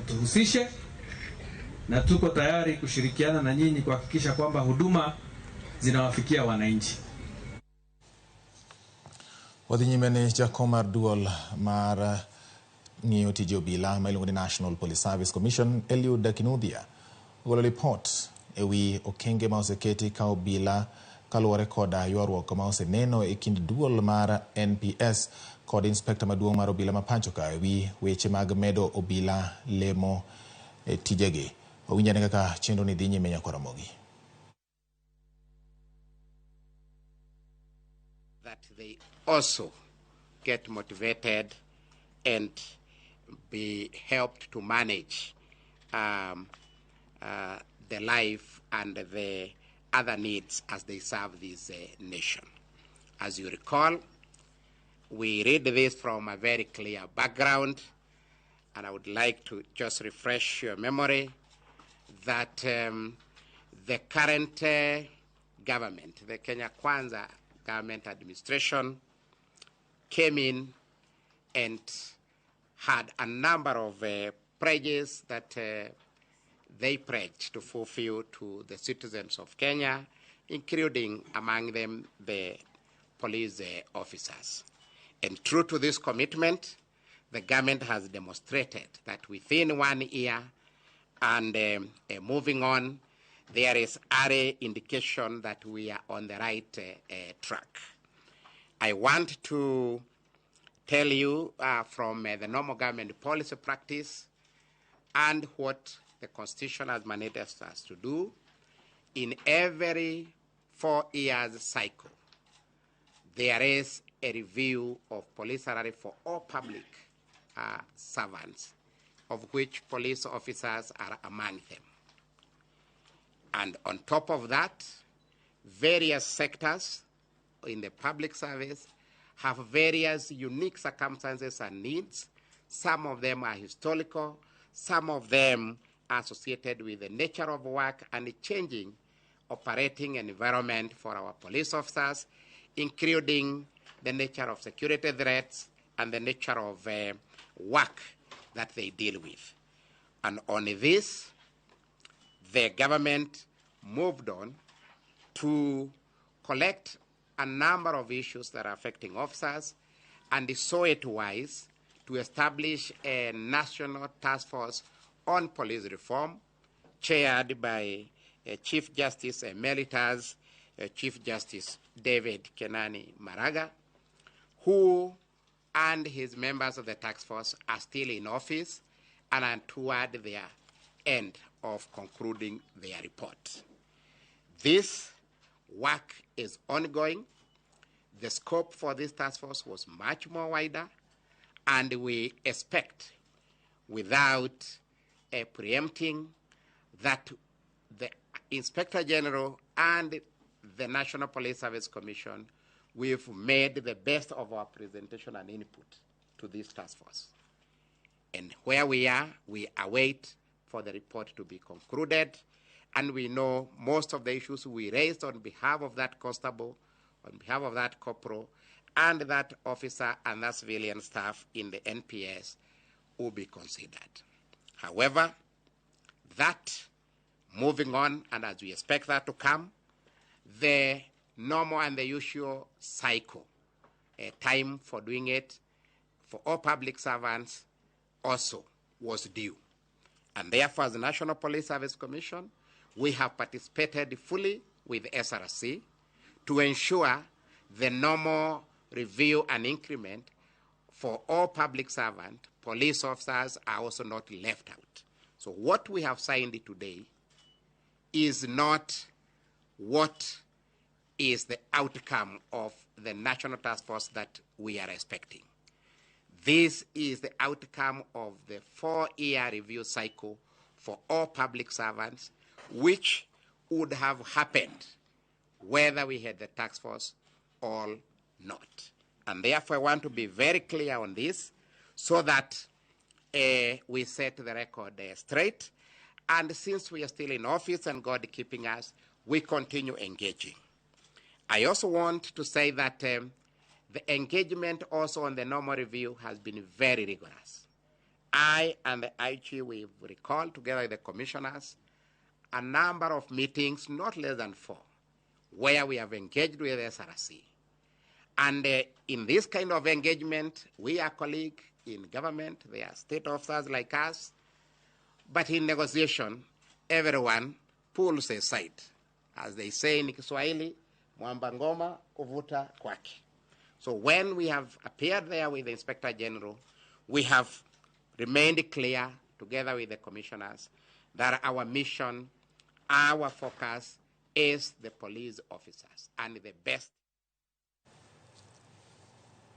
mtuhusishe, na tuko tayari kushirikiana na nyinyi kuhakikisha kwamba huduma zinawafikia wananchi. Wadhinyimene Jakom duol mar ng'iyo tije obila ma iluongo ni National Police Service Commission Eliud Kinudhia golo lipot ewi okenge ma oseketi ka obila kaluwore koda ywaruok ma oseneno e kind duol mar NPS kod inspekta maduong' mar obila ma pacho ka ewi weche mag medo obila lemo tijegi. Owinjane kaka chenro ni dhi nyime nyaka Ramogi. That they also get motivated and be helped to manage the life and the other needs as they serve this nation. As you recall, we read this from a very clear background, and I would like to just refresh your memory that the current government, the Kenya Kwanza government administration, came in and had a number of pledges that they pledged to fulfill to the citizens of Kenya, including among them the police officers. And true to this commitment, the government has demonstrated that within 1 year and moving on, there is early indication that we are on the right track. I want to tell you from the normal government policy practice and what the Constitution has mandated us to do. In every 4 years cycle, there is a review of police salary for all public servants, of which police officers are among them. And on top of that, various sectors in the public service have various unique circumstances and needs. Some of them are historical, some of them are associated with the nature of work and the changing operating environment for our police officers, including the nature of security threats and the nature of work that they deal with. And on this, the government moved on to collect a number of issues that are affecting officers, and saw it wise to establish a national task force on police reform, chaired by Chief Justice Emeritus Chief Justice David Kenani Maraga, who and his members of the task force are still in office and are toward their end of concluding their report. This work is ongoing. The scope for this task force was much more wider, and we expect, without preempting, that the Inspector General and the National Police Service Commission, we've made the best of our presentation and input to this task force. And where we are, we await for the report to be concluded, and we know most of the issues we raised on behalf of that constable, on behalf of that corporal, and that officer and that civilian staff in the NPS will be considered. However, that moving on, and as we expect that to come, the normal and the usual cycle, time for doing it for all public servants also was due. And therefore, as the National Police Service Commission, we have participated fully with SRC to ensure the normal review and increment for all public servants. Police officers are also not left out. So what we have signed today is not what is the outcome of the National Task Force that we are expecting. This is the outcome of the 4-year review cycle for all public servants, which would have happened whether we had the task force or not. And therefore, I want to be very clear on this so that we set the record straight. And since we are still in office and God keeping us, we continue engaging. I also want to say that the engagement also on the normal review has been very rigorous. I and the IG, we've recalled together with the commissioners a number of meetings, not less than 4, where we have engaged with SRC. And in this kind of engagement, we are colleagues in government, they are state officers like us, but in negotiation, everyone pulls a side. As they say in Kiswahili, mwamba ngoma kuvuta kwake. So when we have appeared there with the Inspector General, we have remained clear, together with the commissioners, that our mission, our focus is the police officers and the best